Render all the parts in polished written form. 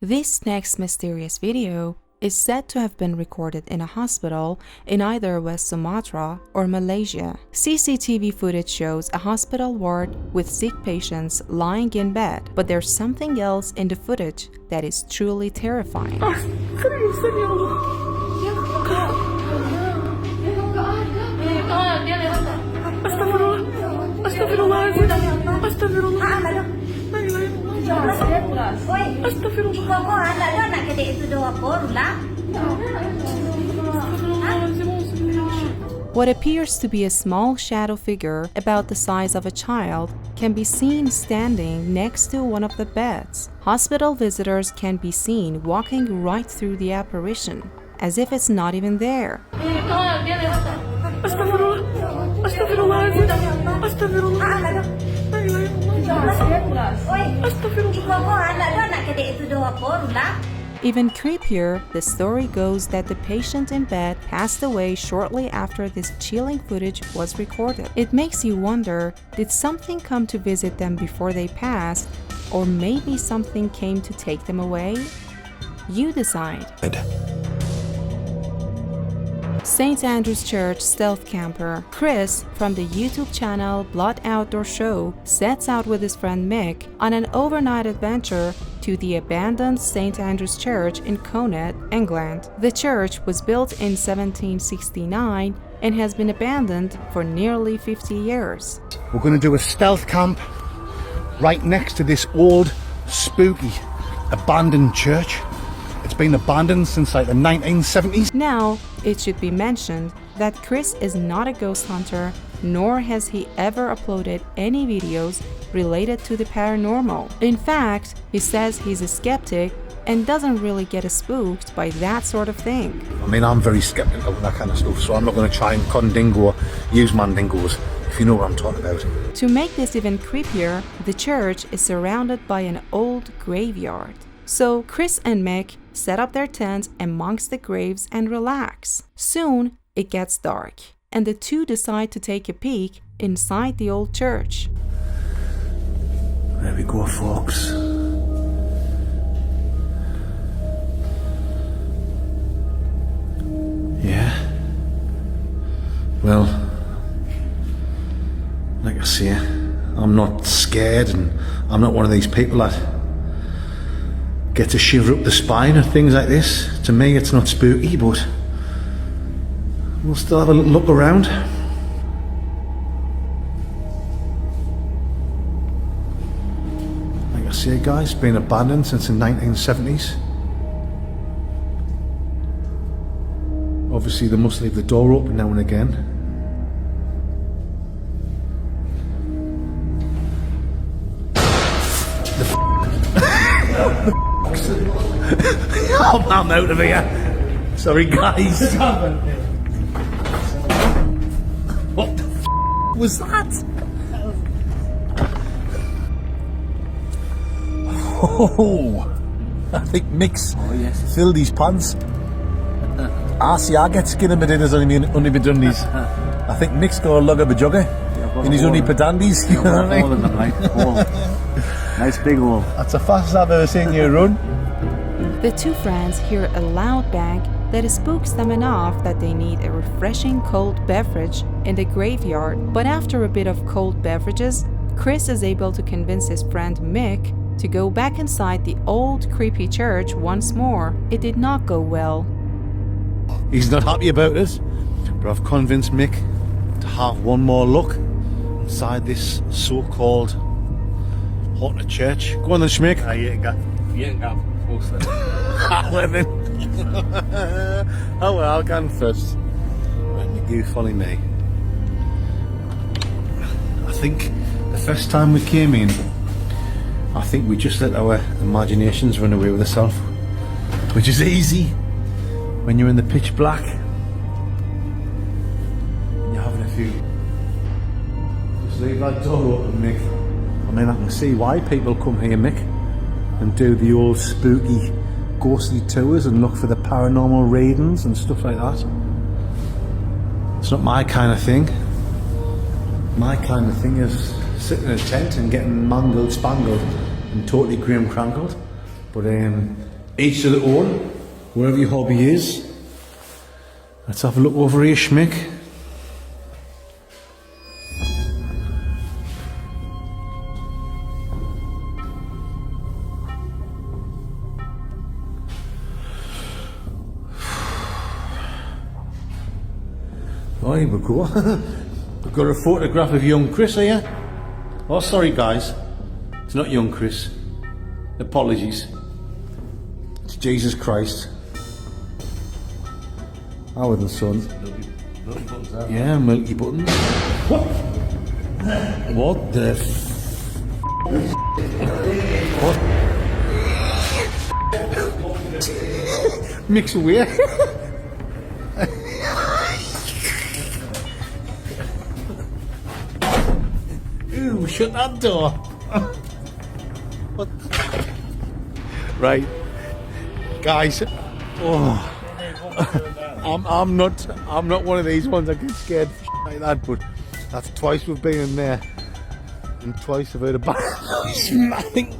This next mysterious video is said to have been recorded in a hospital in either West Sumatra or Malaysia. CCTV footage shows a hospital ward with sick patients lying in bed, but there's something else in the footage that is truly terrifying. What appears to be a small shadow figure about the size of a child can be seen standing next to one of the beds. Hospital visitors can be seen walking right through the apparition, as if it's not even there. Even creepier, the story goes that the patient in bed passed away shortly after this chilling footage was recorded. It makes you wonder, did something come to visit them before they passed, or maybe something came to take them away? You decide. St. Andrew's Church stealth camper Chris from the YouTube channel Blood Outdoor Show sets out with his friend Mick on an overnight adventure to the abandoned St. Andrew's Church in Connaught, England. The church was built in 1769 and has been abandoned for nearly 50 years. We're going to do a stealth camp right next to this old, spooky, abandoned church. It's been abandoned since like the 1970s. Now, it should be mentioned that Chris is not a ghost hunter, nor has he ever uploaded any videos related to the paranormal. In fact, he says he's a skeptic and doesn't really get spooked by that sort of thing. I mean, I'm very skeptical of that kind of stuff, so I'm not going to try and condingo or use mandingos, if you know what I'm talking about. To make this even creepier, the church is surrounded by an old graveyard. So Chris and Mick set up their tent amongst the graves and relax. Soon, it gets dark, and the two decide to take a peek inside the old church. There we go, folks. Yeah. Well, like I say, I'm not scared, and I'm not one of these people that gets a shiver up the spine or things like this. To me, it's not spooky, but we'll still have a little look around. Like I say, guys, it's been abandoned since the 1970s. Obviously, they must leave the door open now and again. Oh, I'm out of here. Sorry, guys. What the was that? Oh, I think Mick's filled his pants. I get skin in my dinner's only been done these. I think Mick's got a lug of a jugger in his only pedandies. You know what I mean? Nice big hole. That's the fastest I've ever seen you run. The two friends hear a loud bang that spooks them enough that they need a refreshing cold beverage in the graveyard. But after a bit of cold beverages, Chris is able to convince his friend Mick to go back inside the old creepy church once more. It did not go well. He's not happy about it, but I've convinced Mick to have one more look inside this so-called haunted church. Go on then, Schmick. You ain't got close then. Well then. Oh well, I'll go first. Right, you follow me. I think the first time we came in, I think we just let our imaginations run away with ourselves, which is easy when you're in the pitch black and you're having a few. Just leave that door open, Mick. I mean, I can see why people come here, Mick, and do the old spooky, ghostly tours and look for the paranormal readings and stuff like that. It's not my kind of thing. My kind of thing is sitting in a tent and getting mangled, spangled, and totally grim crankled. But Each to their own, wherever your hobby is. Let's have a look over here, Schmick. Oh, here we go. We've got a photograph of young Chris here. Oh, sorry guys. It's not young Chris. Apologies. It's Jesus Christ. Our little son. Milky buttons out. Yeah, milky buttons. What? What the What? Mix away. Ooh, shut that door. What? Right, guys. Oh, I'm not one of these ones that get scared like that. But that's twice we've been in there, and twice I've heard a bad noise. I think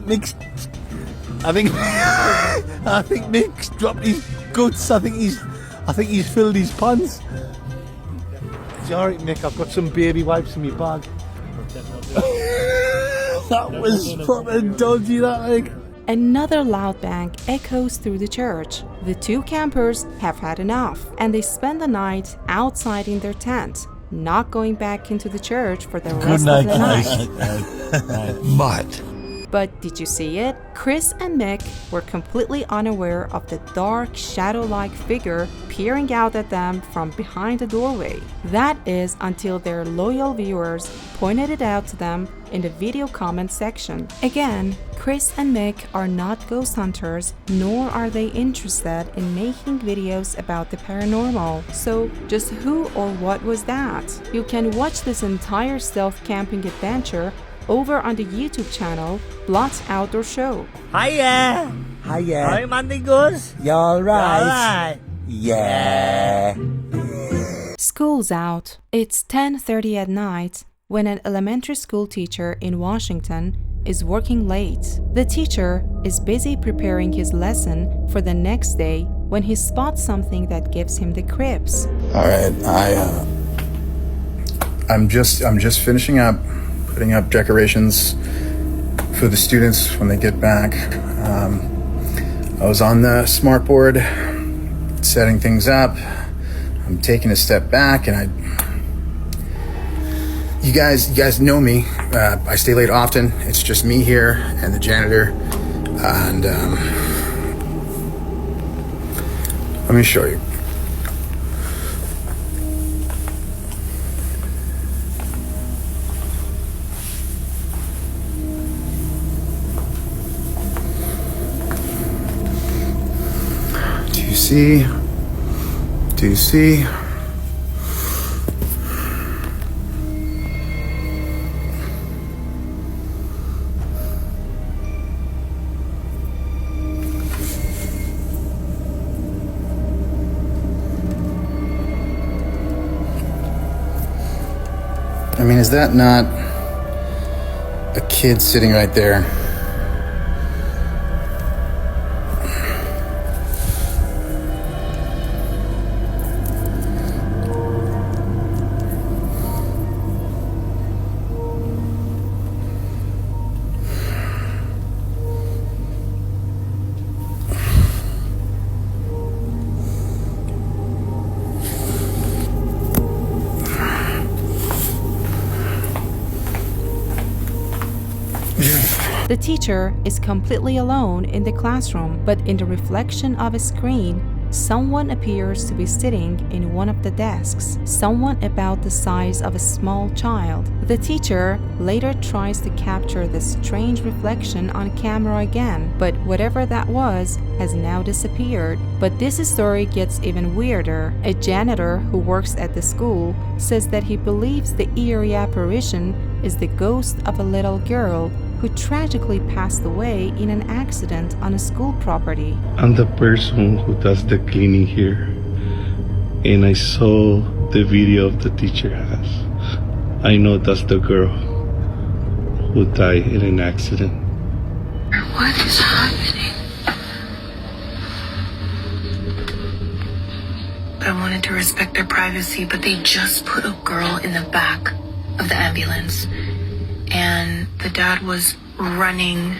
Mick's dropped his guts. I think he's filled his pants. It's alright, Mick. I've got some baby wipes in my bag. That was proper dodgy, that like. Another loud bang echoes through the church. The two campers have had enough, and they spend the night outside in their tent, not going back into the church for the rest of the night. But did you see it? Chris and Mick were completely unaware of the dark, shadow-like figure peering out at them from behind the doorway. That is until their loyal viewers pointed it out to them in the video comment section. Again, Chris and Mick are not ghost hunters, nor are they interested in making videos about the paranormal. So just who or what was that? You can watch this entire stealth camping adventure over on the YouTube channel Blot Outdoor Show. Hiya! Hiya. Hi, Mandigos. You alright? Alright. Yeah. School's out. It's 10:30 at night when an elementary school teacher in Washington is working late. The teacher is busy preparing his lesson for the next day when he spots something that gives him the creeps. Alright, I'm just finishing up putting up decorations for the students when they get back. I was on the smartboard setting things up. I'm taking a step back, and you guys know me. I stay late often. It's just me here and the janitor, and let me show you. Do you see? I mean, is that not a kid sitting right there? The teacher is completely alone in the classroom, but in the reflection of a screen, someone appears to be sitting in one of the desks, someone about the size of a small child. The teacher later tries to capture this strange reflection on camera again, but whatever that was has now disappeared. But this story gets even weirder. A janitor who works at the school says that he believes the eerie apparition is the ghost of a little girl who tragically passed away in an accident on a school property. I'm the person who does the cleaning here, and I saw the video of the teacher has. I know that's the girl who died in an accident. What is happening? I wanted to respect their privacy, but they just put a girl in the back of the ambulance. And the dad was running,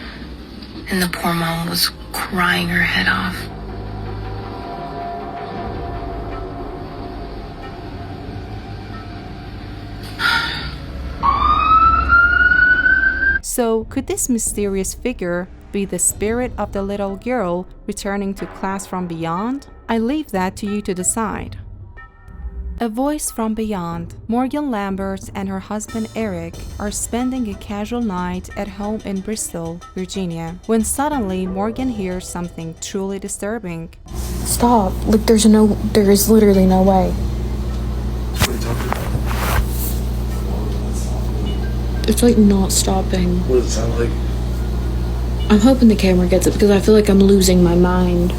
and the poor mom was crying her head off. So, could this mysterious figure be the spirit of the little girl returning to class from beyond? I leave that to you to decide. A voice from beyond. Morgan Lambert and her husband Eric are spending a casual night at home in Bristol, Virginia, when suddenly Morgan hears something truly disturbing. Stop. Like, there is literally no way. What are you talking about? It's like not stopping. What does it sound like? I'm hoping the camera gets it because I feel like I'm losing my mind.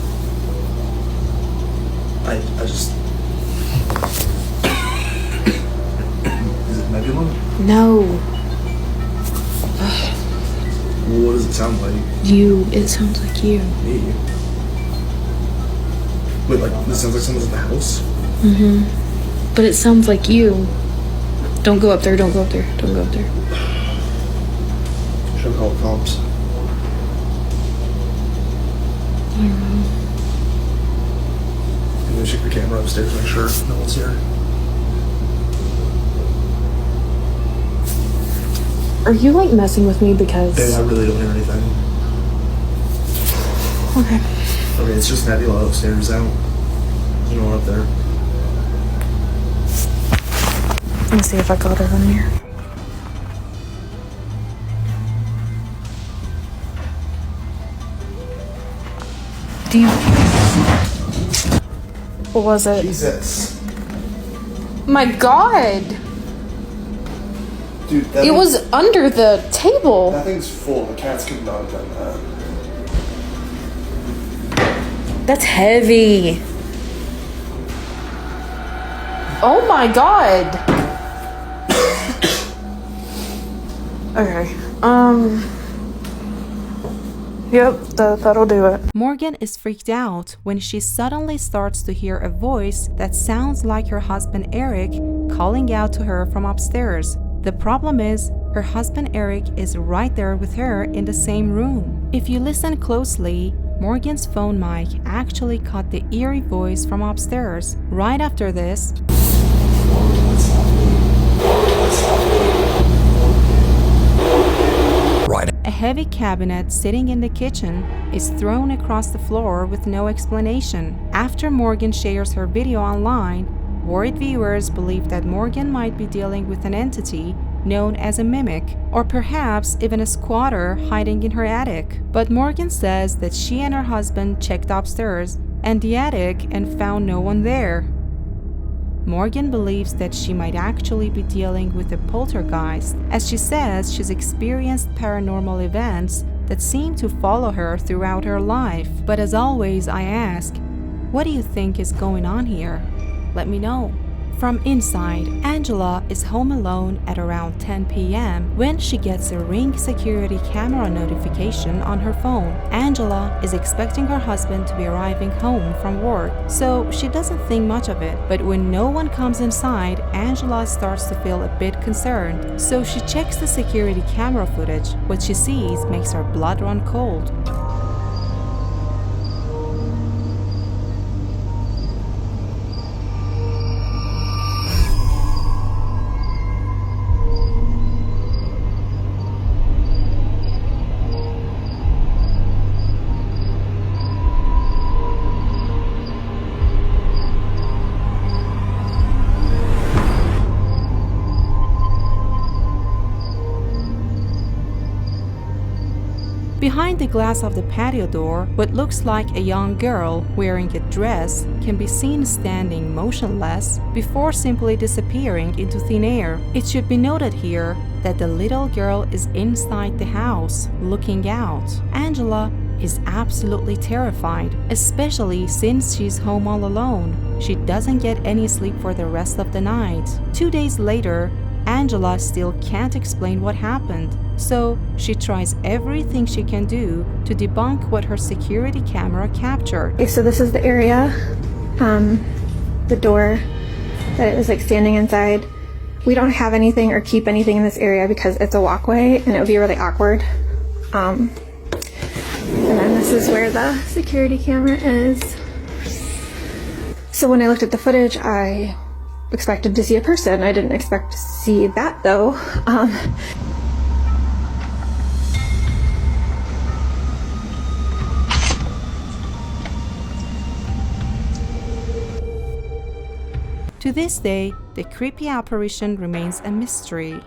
I just... Is it nebula? No. What does it sound like? You. It sounds like you. Me? Wait, like, this sounds like someone's in the house? Mm-hmm. But it sounds like you. Don't go up there, don't go up there, don't go up there. Should I call the cops? I don't know. Maybe we check the camera upstairs, make sure no one's here. Are you like messing with me because... Babe, I really don't hear anything. Okay. Okay, it's just Nebula upstairs. There's no one up there. Let me see if I got her in here. Do you... What was it? Jesus. My God! Dude, It was under the table. That thing's full. The cats could not have done that. That's heavy. Oh my God. Okay. Yep, that'll do it. Morgan is freaked out when she suddenly starts to hear a voice that sounds like her husband Eric calling out to her from upstairs. The problem is, her husband Eric is right there with her in the same room. If you listen closely, Morgan's phone mic actually caught the eerie voice from upstairs. Right after this, a heavy cabinet sitting in the kitchen is thrown across the floor with no explanation. After Morgan shares her video online, worried viewers believe that Morgan might be dealing with an entity known as a mimic, or perhaps even a squatter hiding in her attic. But Morgan says that she and her husband checked upstairs and the attic and found no one there. Morgan believes that she might actually be dealing with a poltergeist, as she says she's experienced paranormal events that seem to follow her throughout her life. But as always, I ask, what do you think is going on here? Let me know. From inside, Angela is home alone at around 10 p.m. when she gets a Ring security camera notification on her phone. Angela is expecting her husband to be arriving home from work, so she doesn't think much of it. But when no one comes inside, Angela starts to feel a bit concerned. So she checks the security camera footage. What she sees makes her blood run cold. Behind the glass of the patio door, what looks like a young girl wearing a dress can be seen standing motionless before simply disappearing into thin air. It should be noted here that the little girl is inside the house, looking out. Angela is absolutely terrified, especially since she's home all alone. She doesn't get any sleep for the rest of the night. 2 days later, Angela still can't explain what happened, so she tries everything she can do to debunk what her security camera captured. Okay, so this is the area. the door that it was like standing inside. We don't have anything or keep anything in this area because it's a walkway and it would be really awkward. And then this is where the security camera is. So when I looked at the footage, I expected to see a person. I didn't expect to see that though. To this day, the creepy apparition remains a mystery.